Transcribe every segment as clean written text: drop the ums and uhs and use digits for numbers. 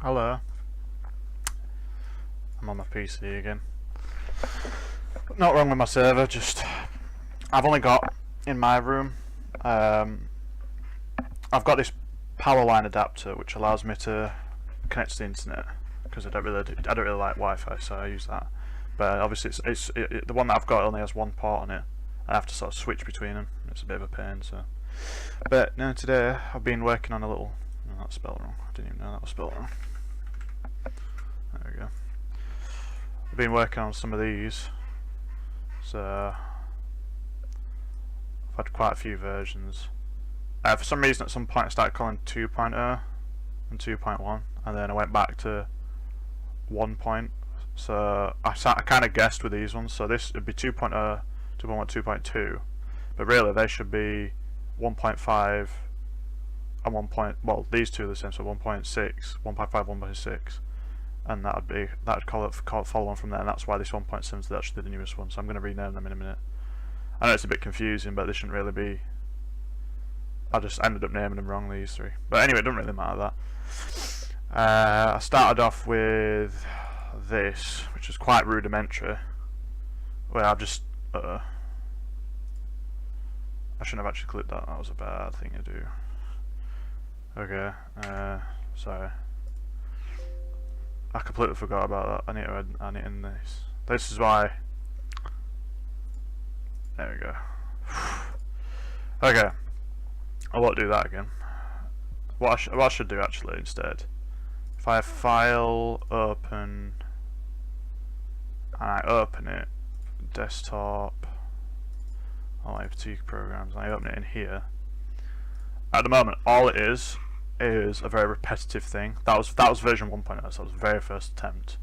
Hello, I'm on my PC again. Not wrong with my server, just I've only got in my room. I've got this power line adapter which allows me to connect to the internet because I don't really like Wi-Fi, so I use that. But obviously, the one that I've got only has one port on it. I have to sort of switch between them. It's a bit of a pain. So, but no, today I've been working on a little. No, that's spelled wrong. I didn't even know that was spelled wrong. There we go. I've been working on some of these, so I've had quite a few versions. For some reason, at some point, I started calling 2.0 and 2.1, and then I went back to 1. So I kind of guessed with these ones. So this would be 2.0, 2.1, 2.2, but really they should be 1.5 and 1. Well, these two are the same, so 1.6, 1.5, 1.6. And that'd follow on from there, and that's why this 1.7 is actually the newest one. So I'm going to rename them in a minute. I know it's a bit confusing, but they shouldn't really be. I just ended up naming them wrong, these three. But anyway, it doesn't really matter that. I started off with this, which is quite rudimentary. Where I've just I shouldn't have actually clicked that. That was a bad thing to do. Okay. Sorry. I completely forgot about that. I need to add it in this. This is why. There we go. Okay. I won't do that again. What I should do actually instead, if I have file open and I open it, desktop, all FTP programs, and I open it in here. At the moment, all it is a very repetitive thing. That was version 1.0, so that was the very first attempt,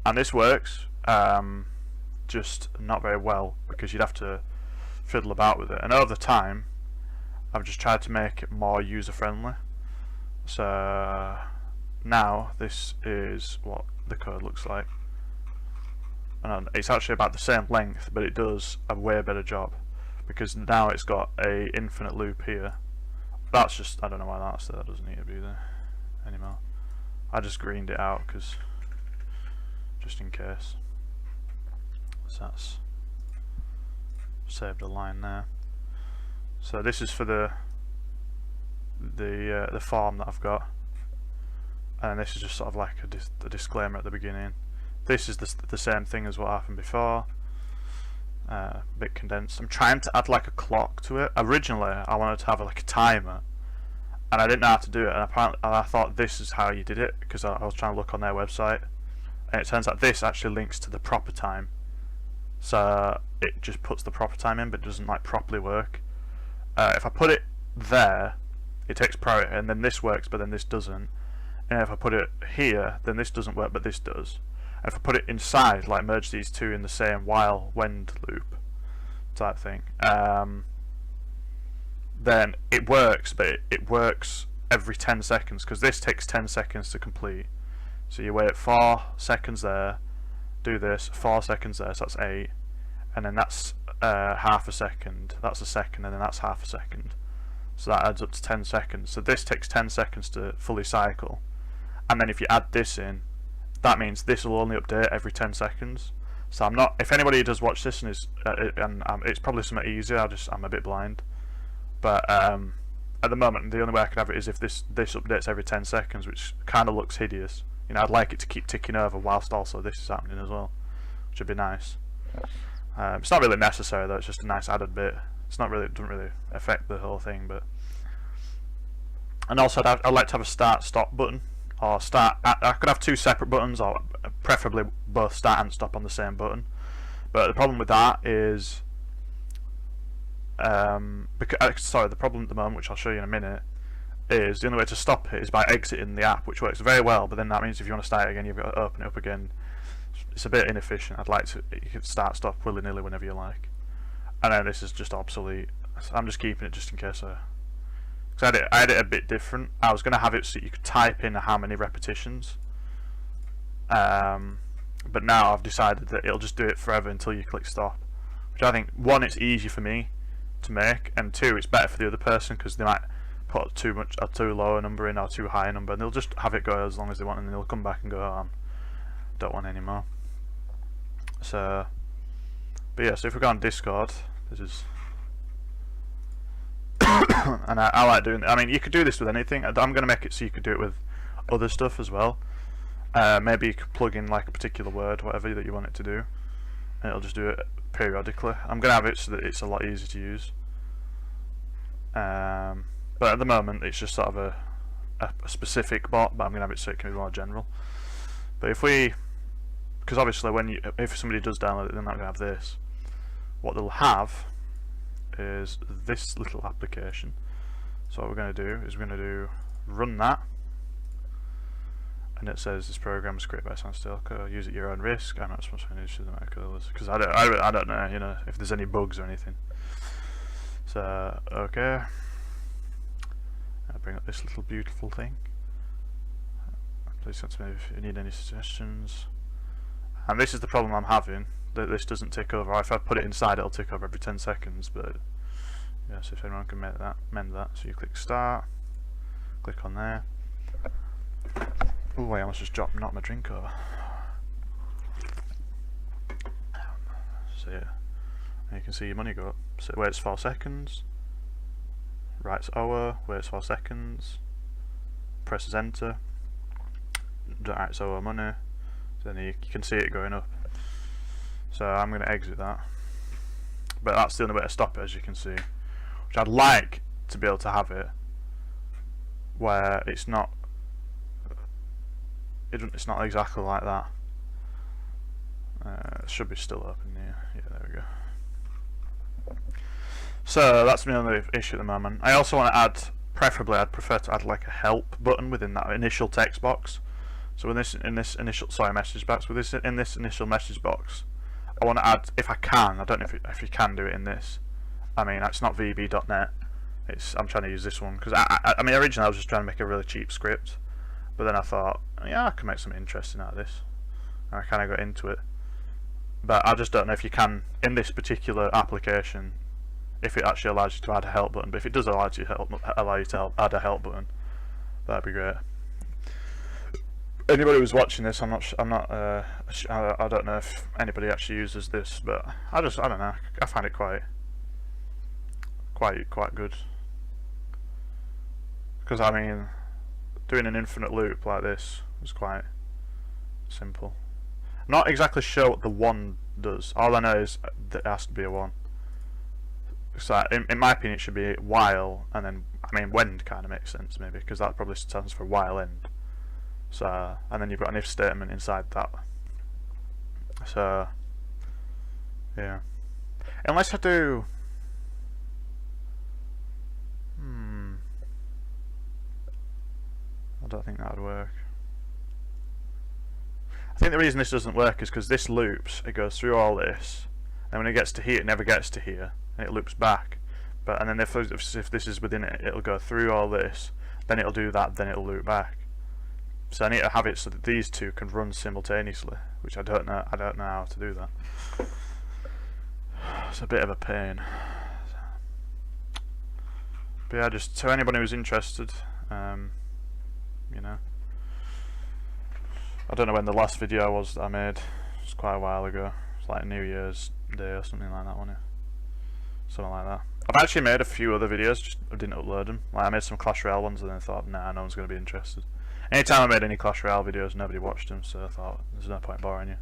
and this works, just not very well because you'd have to fiddle about with it. And over time, I've just tried to make it more user friendly. So now this is what the code looks like, and it's actually about the same length, but it does a way better job because now it's got a infinite loop here. That's just, I don't know why that's there, that doesn't need to be there anymore. I just greened it out because just in case. So that's saved a line there. So this is for the form that I've got, and this is just sort of like a disclaimer at the beginning. This is the same thing as what happened before. A bit condensed. I'm trying to add like a clock to it. Originally I wanted to have like a timer, and I didn't know how to do it, and apparently I thought this is how you did it because I was trying to look on their website, and it turns out this actually links to the proper time, so it just puts the proper time in but it doesn't like properly work. If I put it there, it takes priority, and then this works but then this doesn't, and if I put it here then this doesn't work but this does. And if I put it inside, like merge these two in the same while when loop type thing, then it works, but it works every 10 seconds because this takes 10 seconds to complete. So you wait 4 seconds there, do this, 4 seconds there, so that's 8, and then that's half a second, that's a second, and then that's half a second. So that adds up to 10 seconds. So this takes 10 seconds to fully cycle, and then if you add this in, that means this will only update every 10 seconds. So I'm not. If anybody does watch this and it's probably something easier. I'm a bit blind. But at the moment, the only way I can have it is if this updates every 10 seconds, which kind of looks hideous. You know, I'd like it to keep ticking over whilst also this is happening as well, which would be nice. It's not really necessary though. It's just a nice added bit. It's not really. It doesn't really affect the whole thing, but. And also, I'd like to have a start-stop button. Or start. I could have two separate buttons, or preferably both start and stop on the same button. But the problem with that is, the problem at the moment, which I'll show you in a minute, is the only way to stop it is by exiting the app, which works very well. But then that means if you want to start it again, you've got to open it up again. It's a bit inefficient. I'd like to you can start stop willy nilly whenever you like. And then this is just obsolete. I'm just keeping it just in case. I had it a bit different. I was going to have it so you could type in how many repetitions, but now I've decided that it'll just do it forever until you click stop, which I think, one, it's easy for me to make, and two, it's better for the other person because they might put too low a number in or too high a number, and they'll just have it go as long as they want, and then they'll come back and go, oh, don't want any more. So, but yeah, so if we go on Discord, this is and I like doing. I mean, you could do this with anything. I'm going to make it so you could do it with other stuff as well. Maybe you could plug in like a particular word, whatever that you want it to do, and it'll just do it periodically. I'm going to have it so that it's a lot easier to use. But at the moment, it's just sort of a specific bot, but I'm going to have it so it can be more general. But because obviously if somebody does download it, they're not going to have this. What they'll have is this little application. So what we're going to do is we're going to do run that, and it says this program is created by Sandstorm. Use at your own risk. I'm not supposed to use the microcontrollers because I don't know, you know, if there's any bugs or anything. So okay, I'll bring up this little beautiful thing. Please send to me if you need any suggestions. And this is the problem I'm having, that this doesn't tick over. Or if I put it inside, it'll tick over every 10 seconds. But yeah, so if anyone can mend that. So you click start, click on there. Oh wait, I almost just knocked my drink over. So yeah, and you can see your money go up. So it waits 4 seconds, writes hour, waits 4 seconds, presses enter, writes hour money. So then you can see it going up. So I'm going to exit that. But that's the only way to stop it, as you can see. Which I'd like to be able to have it where it's not exactly like that. It should be still open here. Yeah, there we go. So that's my only issue at the moment. I also want to add, preferably I'd prefer to add like a help button within that initial text box. So in this initial message box, in this initial message box, I want to add, if I can, I don't know if you can do it in this. I mean, it's not VB.net. I'm trying to use this one because I mean, originally I was just trying to make a really cheap script, but then I thought, yeah, I can make something interesting out of this. And I kind of got into it, but I just don't know if you can in this particular application, if it actually allows you to add a help button. But if it does allow you to add a help button, that'd be great. Anybody who's watching this, I don't know if anybody actually uses this, but I don't know. I find it quite good. Because I mean, doing an infinite loop like this is quite simple. Not exactly sure what the one does. All I know is that it has to be a one. So in my opinion, it should be while, and then I mean when kind of makes sense maybe, because that probably stands for while end. So, and then you've got an if statement inside that. So, yeah. Unless I do... I don't think that would work. I think the reason this doesn't work is because this loops, it goes through all this, and when it gets to here, it never gets to here, and it loops back. But and then if this is within it, it'll go through all this, then it'll do that, then it'll loop back. So I need to have it so that these two can run simultaneously, which I don't know how to do that. It's a bit of a pain. But yeah, just so anybody who's interested, you know, I don't know when the last video was that I made. It's quite a while ago. It's like New Year's Day or something like that, wasn't it? Something like that. I've actually made a few other videos, just I didn't upload them. Like I made some Clash Royale ones and then thought, nah, no one's going to be interested. Anytime I made any Clash Royale videos, nobody watched them, so I thought there's no point boring you.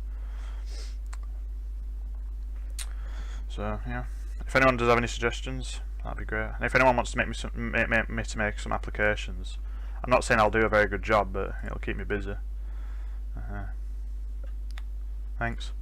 So yeah, if anyone does have any suggestions, that'd be great. And if anyone wants to make me make some applications, I'm not saying I'll do a very good job, but it'll keep me busy. Thanks.